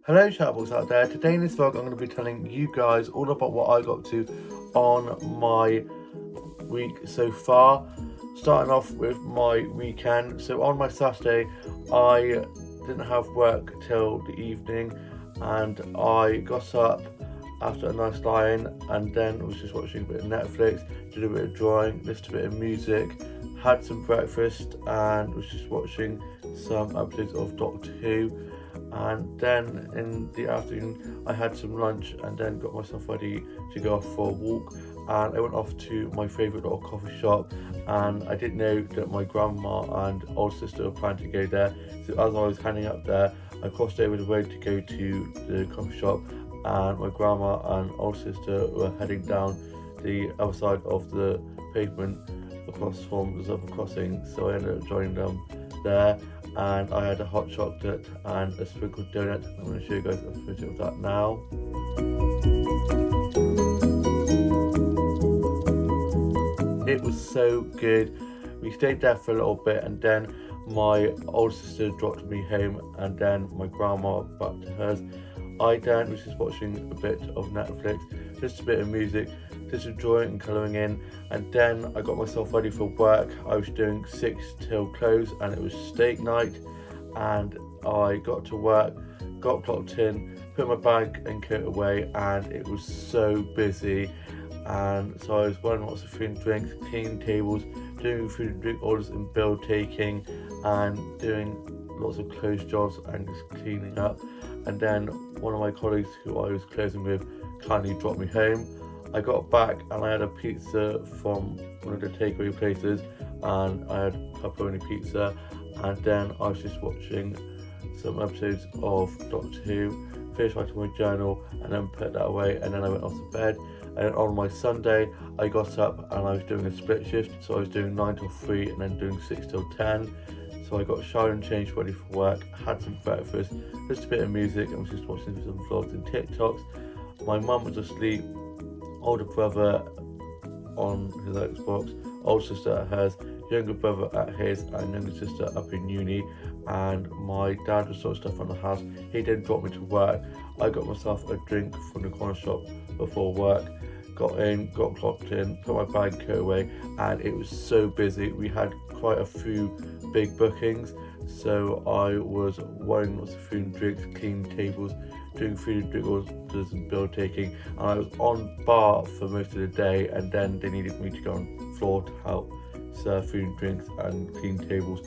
Hello chatbots out there. Today in this vlog I'm going to be telling you guys all about what I got to on my week so far. Starting off with my weekend. So on my Saturday I didn't have work till the evening and I got up after a nice lie-in and then was just watching a bit of Netflix, did a bit of drawing, listened to a bit of music, had some breakfast and was just watching some episodes of Doctor Who. And then in the afternoon I had some lunch and then got myself ready to go off for a walk, and I went off to my favourite little coffee shop, and I didn't know that my grandma and older sister were planning to go there. So as I was heading up there I crossed over the road to go to the coffee shop, and my grandma and older sister were heading down the other side of the pavement across from the zebra crossing, so I ended up joining them there. And I had a hot chocolate and a sprinkled donut. I'm going to show you guys a photo of that now. It was so good. We stayed there for a little bit and then my older sister dropped me home and then my grandma back to hers. I then was just watching a bit of Netflix, just a bit of music, just enjoying and colouring in, and then I got myself ready for work. I was doing 6 till close and it was steak night, and I got to work, got clocked in, put my bag and coat away, and it was so busy. And so I was running lots of food and drinks, cleaning tables, doing food and drink orders and bill taking, and doing lots of clothes jobs and just cleaning up. And then one of my colleagues who I was closing with kindly dropped me home. I got back and I had a pizza from one of the takeaway places, and I had pepperoni pizza, and then I was just watching some episodes of Doctor Who, finished writing my journal and then put that away, and then I went off to bed. And on my Sunday I got up and I was doing a split shift, so I was doing 9 till 3 and then doing 6 till 10. So I got showered and changed, ready for work, had some breakfast, just a bit of music, and was just watching some vlogs and TikToks. My mum was asleep, older brother on his Xbox, older sister at hers, younger brother at his, and younger sister up in uni, and my dad was sorting stuff around the house. He then dropped me to work. I got myself a drink from the corner shop before work, got in, got clocked in, put my bag coat away, and it was so busy. We had quite a few big bookings, so I was running lots of food and drinks, cleaning tables, doing food and drink orders and bill taking, and I was on bar for most of the day, and then they needed me to go on floor to help serve food and drinks and clean tables,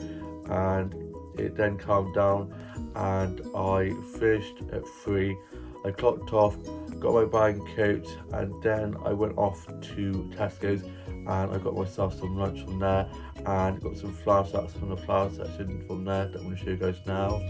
and it then calmed down and I finished at 3. I clocked off, got my bag and coat, and then I went off to Tesco's and I got myself some lunch from there and got some flower sacks from the flower section from there that I'm going to show you guys now.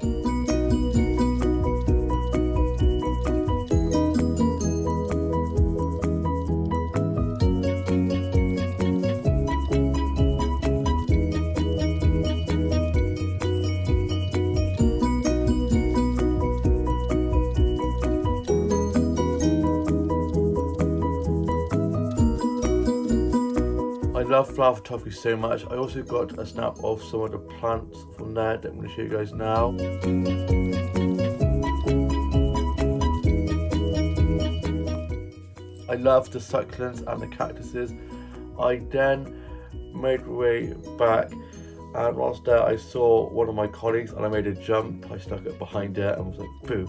I love flower photography so much. I also got a snap of some of the plants from there that I'm going to show you guys now. I love the succulents and the cactuses. I then made my way back, and whilst there I saw one of my colleagues and I made a jump. I stuck it behind her and was like boo,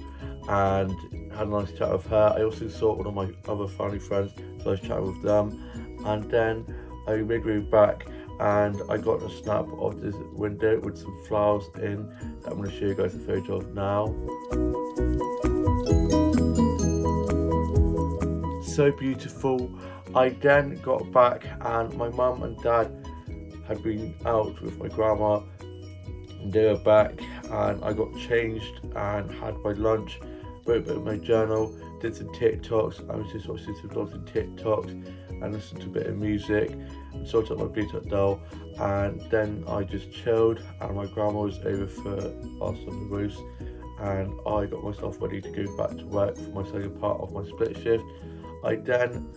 and had a nice chat with her. I also saw one of my other family friends, so I was chatting with them, and then I made my way back and I got a snap of this window with some flowers in that I'm going to show you guys a photo of now. So beautiful. I then got back and my mum and dad had been out with my grandma and they were back, and I got changed and had my lunch, wrote a bit of my journal, did some TikToks. I was just watching some vlogs and TikToks and listened to a bit of music and sorted out my Bluetooth doll, and then I just chilled, and my grandma was over for us on the roast, and I got myself ready to go back to work for my second part of my split shift. I then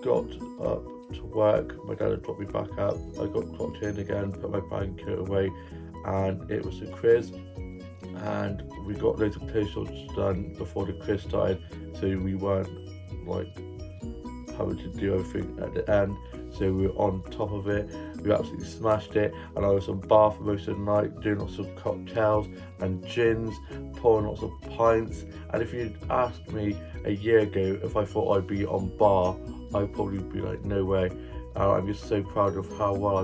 got up to work, my dad had dropped me back up, I got clocked in again, put my bag and coat away, and it was a quiz, and we got loads of close shots done before the quiz started, so we weren't like having to do everything at the end, so we were on top of it. We absolutely smashed it, and I was on bar for most of the night, doing lots of cocktails and gins, pouring lots of pints. And if you'd asked me a year ago if I thought I'd be on bar, I'd probably be like, no way. I'm just so proud of how well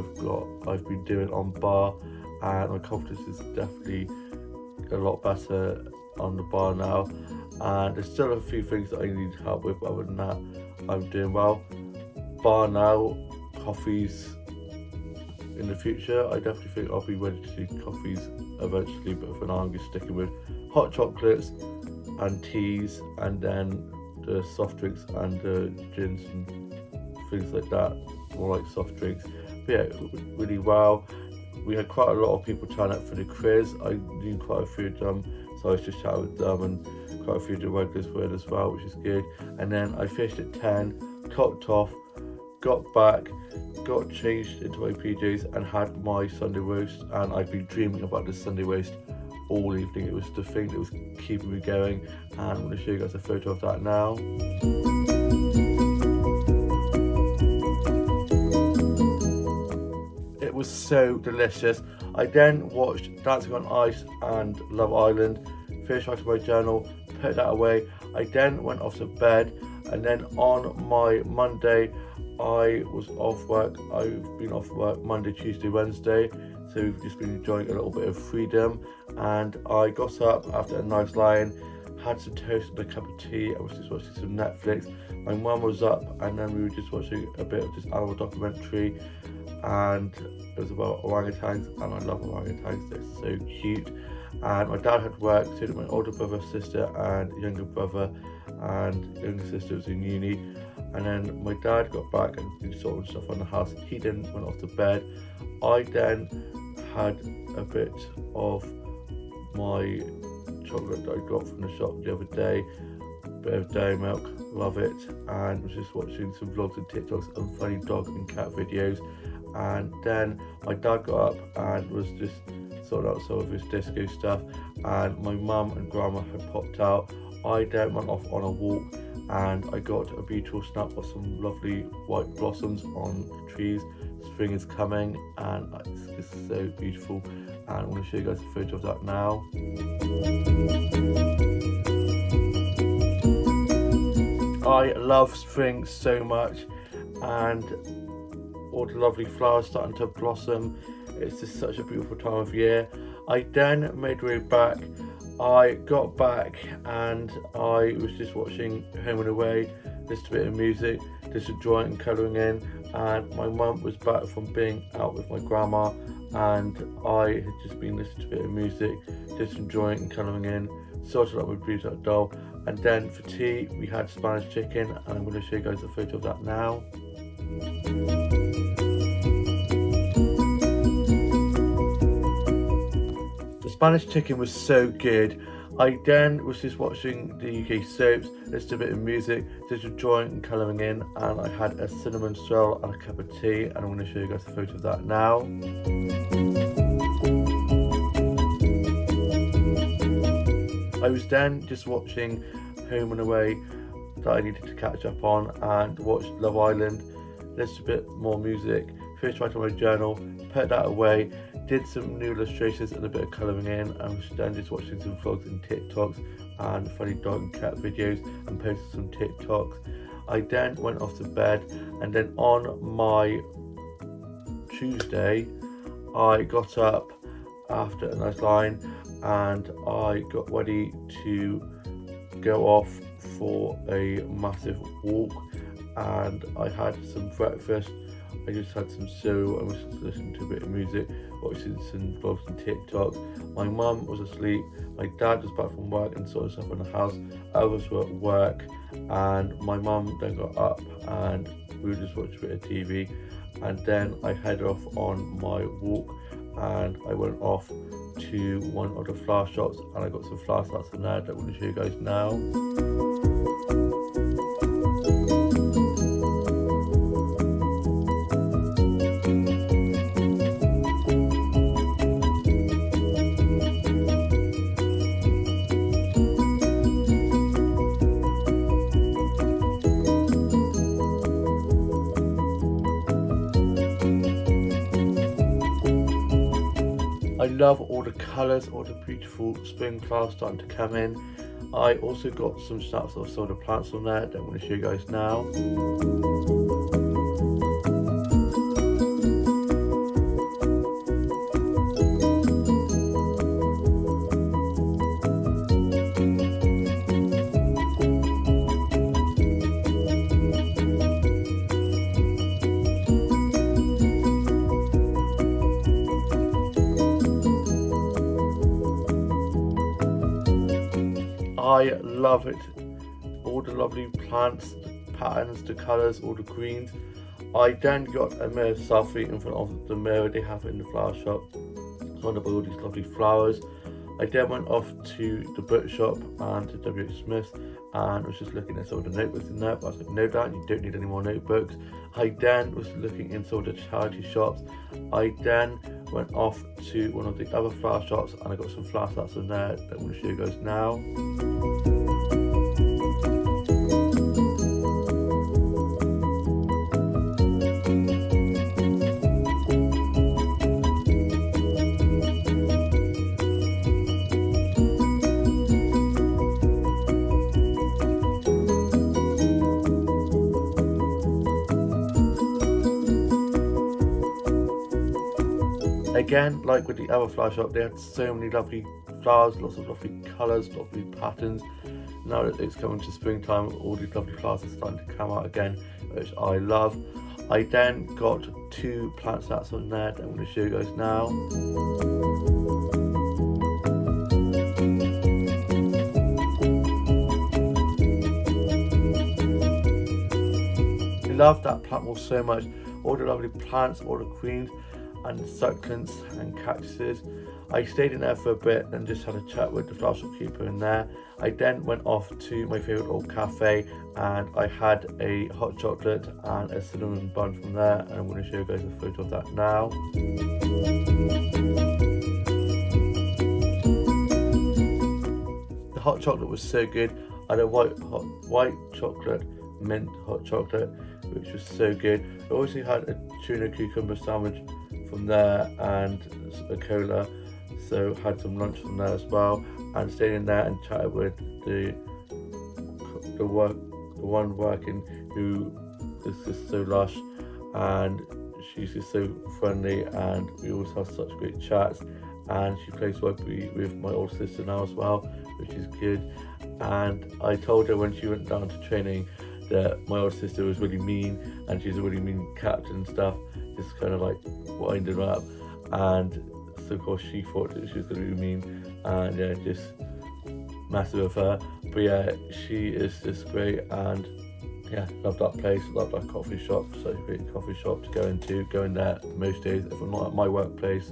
I've been doing on bar, and my confidence is definitely a lot better on the bar now. And there's still a few things that I need help with, but other than that, I'm doing well. Bar now, coffees in the future. I definitely think I'll be ready to do coffees eventually, but for now I'm just sticking with hot chocolates and teas, and then the soft drinks and the gins and things like that, more like soft drinks. But yeah, really well. We had quite a lot of people turn up for the quiz. I knew quite a few of them, so I was just chatting with them, and quite a few of the regulars were as well, which is good. And then I finished at 10, cocked off, got back, got changed into my PJs and had my Sunday roast, and I've been dreaming about this Sunday roast all evening. It was the thing that was keeping me going, and I'm going to show you guys a photo of that now. It was so delicious. I then watched Dancing on Ice and Love Island, finished writing my journal, put that away. I then went off to bed, and then on my Monday I was off work. I've been off work Monday, Tuesday, Wednesday, so we've just been enjoying a little bit of freedom. And I got up after a nice lie-in, had some toast and a cup of tea, and was just watching some Netflix. My mum was up, and then we were just watching a bit of this animal documentary, and it was about orangutans, and I love orangutans, they're so cute. And my dad had work, so did my older brother, sister, and younger brother, and younger sister was in uni. And then my dad got back and been sorting stuff on the house. He then went off to bed. I then had a bit of my chocolate that I got from the shop the other day, a bit of dairy milk, love it, and was just watching some vlogs and TikToks and funny dog and cat videos. And then my dad got up and was just sorting out some of his disco stuff, and my mum and grandma had popped out. I then went off on a walk, and I got a beautiful snap of some lovely white blossoms on the trees. Spring is coming, and it's so beautiful, and I'm going to show you guys a photo of that now. I love spring so much, and all the lovely flowers starting to blossom. It's just such a beautiful time of year. I then made my way back. I got back and I was just watching Home and Away, listening to a bit of music, just enjoying and colouring in. And my mum was back from being out with my grandma, and I had just been listening to a bit of music, just enjoying and colouring in, sorted out my breeds at doll. And then for tea we had Spanish chicken, and I'm going to show you guys a photo of that now. Spanish chicken was so good. I then was just watching the UK soaps, listening to a bit of music, just enjoying and colouring in, and I had a cinnamon swirl and a cup of tea, and I'm going to show you guys a photo of that now. I was then just watching Home and Away that I needed to catch up on, and watched Love Island, listened to a bit more music, finished writing my journal, put that away, did some new illustrations and a bit of colouring in, and was then just watching some vlogs and TikToks and funny dog and cat videos, and posted some TikToks. I then went off to bed, and then on my Tuesday I got up after a nice line, and I got ready to go off for a massive walk, and I had some breakfast. I just had some cereal and was just listening to a bit of music, watching some vlogs and TikToks. My mum was asleep, my dad was back from work and sorted stuff in the house, others were at work, and my mum then got up and we were just watching a bit of TV. And then I headed off on my walk, and I went off to one of the flower shops, and I got some flower starts in there that I'm going to show you guys now. love all the colours, all the beautiful spring flowers starting to come in. I also got some snaps of some of the plants on there that I'm going to show you guys now. I love it. All the lovely plants, the patterns, the colours, all the greens. I then got a mirror selfie in front of the mirror they have in the flower shop, surrounded by all these lovely flowers. I then went off to the bookshop and to W.H. Smith's and was just looking at some of the notebooks in there. But I was like, no, Dan, you don't need any more notebooks. I then was looking in some of the charity shops. I then went off to one of the other flower shops and I got some flower sets in there that I'm going to show you guys now. Again, like with the other flower shop, they had so many lovely flowers, lots of lovely colours, lovely patterns. Now that it's coming to springtime, all these lovely flowers are starting to come out again, which I love. I then got 2 plant sets on there that I'm going to show you guys now. I love that plant wall so much. All the lovely plants, all the greens and succulents and cactuses. I stayed in there for a bit and just had a chat with the flower shopkeeper in there. I then went off to my favourite old cafe and I had a hot chocolate and a cinnamon bun from there, and I'm going to show you guys a photo of that now. The hot chocolate was so good. I had a white chocolate mint hot chocolate, which was so good. I also had a tuna cucumber sandwich from there and a cola, so had some lunch from there as well, and stayed in there and chatted with the one working, who is just so lush and she's just so friendly, and we always have such great chats. And she plays rugby with my older sister now as well, which is good. And I told her when she went down to training that my older sister was really mean and she's a really mean captain and stuff, just kind of like winding her up. And so of course she thought that she was going to be mean and yeah, just messing with her. But yeah, she is just great, and yeah, love that place, love that coffee shop. Such a great coffee shop to go into. Going there most days, if I'm not at my workplace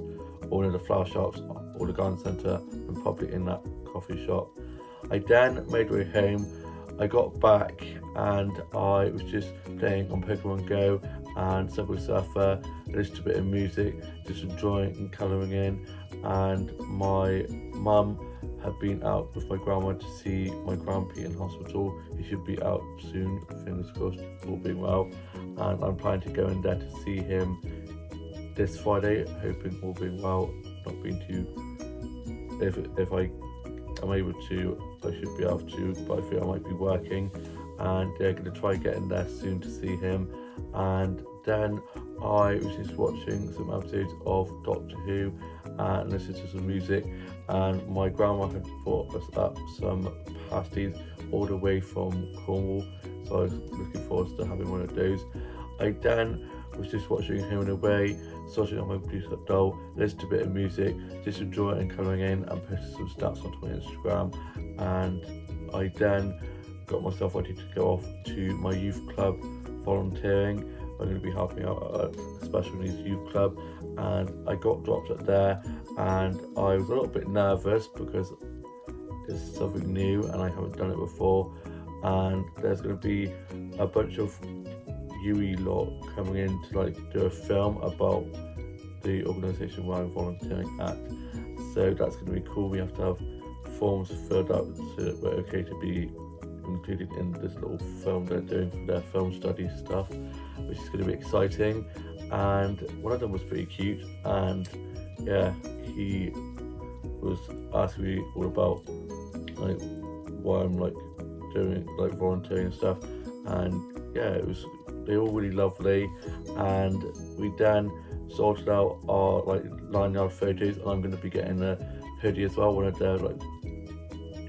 or in the flower shops or the garden centre, I'm probably in that coffee shop. I then made my way home. I got back and I was just playing on Pokemon Go and Subway Surfer, listened to a bit of music, just enjoying and colouring in. And my mum had been out with my grandma to see my grandpa in hospital. He should be out soon, fingers crossed, all being well. And I'm planning to go in there to see him this Friday, hoping all being well, not being too, if I am able to, I should be able to, but I feel I might be working. And they're going to try getting there soon to see him. And then I was just watching some episodes of Doctor Who and listening to some music, and my grandma had brought us up some pasties all the way from Cornwall, so I was looking forward to having one of those. I then was just watching Home and Away, sorting on my Bluetooth doll, listening to a bit of music, just enjoying and colouring in and posting some stats onto my Instagram. And I then got myself ready to go off to my youth club volunteering. I'm going to be helping out at a special needs youth club, and I got dropped at there and I was a little bit nervous because it's something new and I haven't done it before, and there's going to be a bunch of UE lot coming in to like do a film about the organisation where I'm volunteering at, so that's going to be cool. We have to have forms filled out so that we're okay to be included in this little film they're doing for their film study stuff, which is going to be exciting. And one of them was pretty cute, and yeah, he was asking me all about like why I'm like doing like volunteering and stuff, and yeah, it was they were all really lovely, and we then sorted out our like line-yard photos, and I'm going to be getting a hoodie as well, one of their like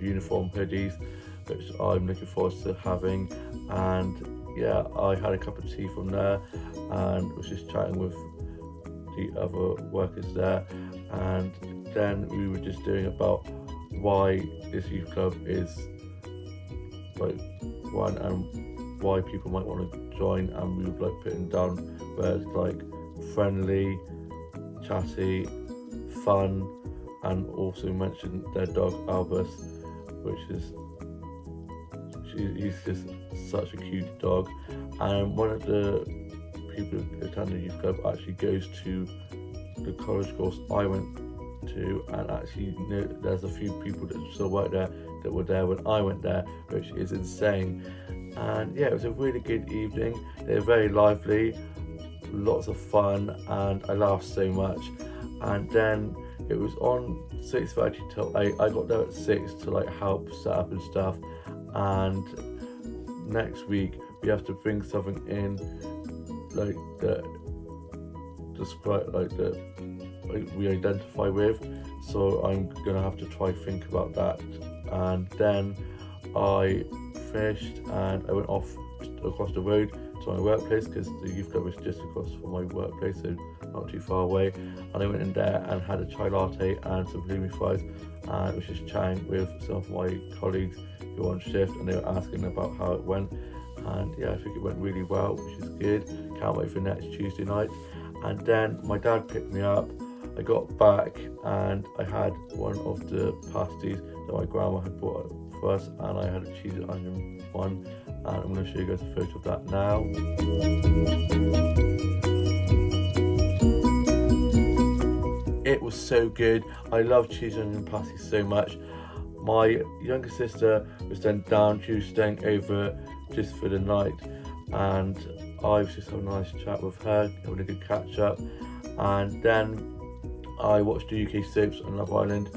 uniform hoodies, which I'm looking forward to having. And yeah, I had a cup of tea from there and was just chatting with the other workers there, and then we were just doing about why this youth club is like one and why people might want to join, and we were like putting down where it's like friendly, chatty, fun, and also mentioned their dog Albus, which is he's just such a cute dog. And one of the people who attend the youth club actually goes to the college course I went to, and actually there's a few people that still work there that were there when I went there, which is insane. And yeah, it was a really good evening. They were very lively, lots of fun, and I laughed so much. And then it was on 6:30 till 8. I got there at 6 to like help set up and stuff. And next week we have to bring something in like the sprite like the like we identify with. So I'm gonna have to try think about that. And then I finished and I went off across the road to my workplace, because the youth club was just across from my workplace, so not too far away. And I went in there and had a chai latte and some bloomy fries, and was just chatting with some of my colleagues who were on shift, and they were asking about how it went. And yeah, I think it went really well, which is good. Can't wait for next Tuesday night. And then my dad picked me up. I got back and I had one of the pasties that my grandma had bought for us, and I had a cheese and onion one, and I'm going to show you guys a photo of that now. It was so good. I love cheese and onion pasties so much. My younger sister was then down, she was staying over just for the night, and I was just having a nice chat with her, having a good catch up. And then I watched the UK soaps on Love Island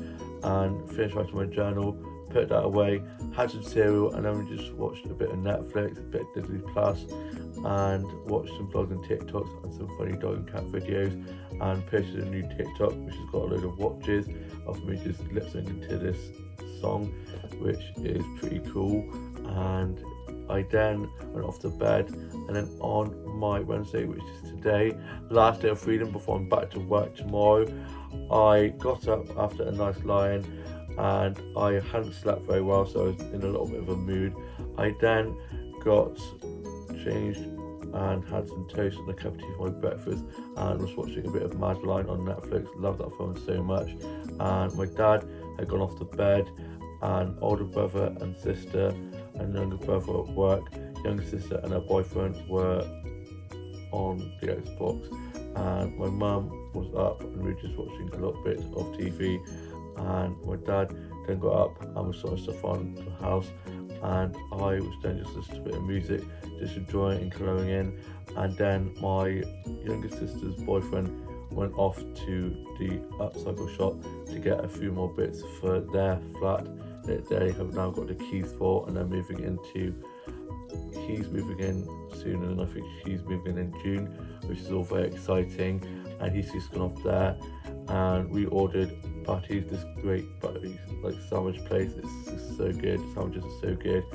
and finished writing my journal, put that away, had some cereal, and then we just watched a bit of Netflix, a bit of Disney Plus, and watched some vlogs and TikToks and some funny dog and cat videos, and posted a new TikTok which has got a load of watches of me just lip syncing to this song, which is pretty cool. And I then went off to bed, and then on my Wednesday, which is today, last day of freedom before I'm back to work tomorrow, I got up after a nice lie-in, and I hadn't slept very well, so I was in a little bit of a mood. I then got changed and had some toast and a cup of tea for my breakfast, and was watching a bit of Madeline on Netflix. Love that film so much. And my dad had gone off to bed, and older brother and sister and younger brother at work, younger sister and her boyfriend were on the Xbox, and my mum was up and we were just watching a little bit of TV. And my dad then got up and was sorting stuff on the house, and I was then just listening to a bit of music, just enjoying and colouring in. And then my younger sister's boyfriend went off to the upcycle shop to get a few more bits for their flat that they have now got the keys for, and they're moving into. He's moving in soon, and I think she's moving in June, which is all very exciting. And he's just gone off there, and we ordered Butties, this great Butties like sandwich place. It's just so good. The sandwiches are so good.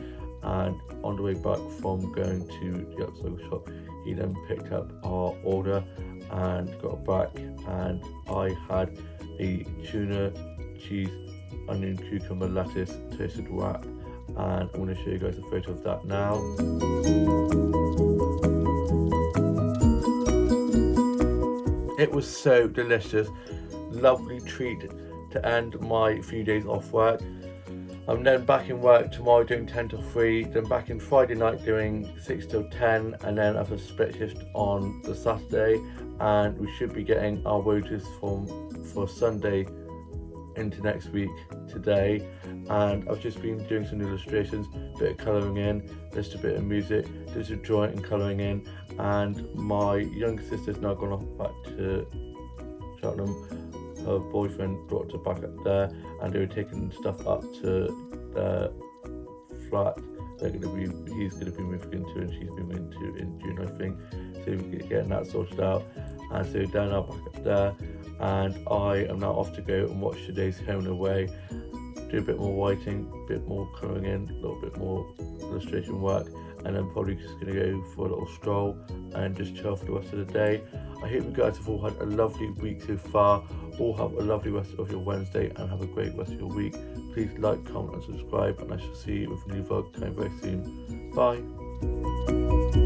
And on the way back from going to the upcycle shop, he then picked up our order and got back, and I had a tuna, cheese, onion, cucumber, lettuce toasted wrap, and I'm going to show you guys a photo of that now. It was so delicious, lovely treat to end my few days off work. I'm then back in work tomorrow doing 10 till 3, then back in Friday night doing 6 till 10, and then have a split shift on the Saturday. And we should be getting our rotas for Sunday into next week today. And I've just been doing some illustrations, a bit of colouring in, just a bit of music, just a drawing and colouring in. And my younger sister's now gone off back to Cheltenham her boyfriend dropped her back up there, and they were taking stuff up to the flat he's gonna be moving into, and she's moving into in June, I think. So we're getting that sorted out, and so they're now back up there, and I am now off to go and watch today's Home and Away, do a bit more writing, a bit more colouring in, a little bit more illustration work, and then probably just gonna go for a little stroll and just chill for the rest of the day. I hope you guys have all had a lovely week so far. All have a lovely rest of your Wednesday and have a great rest of your week. Please like, comment and subscribe, and I shall see you with a new vlog coming very soon. Bye.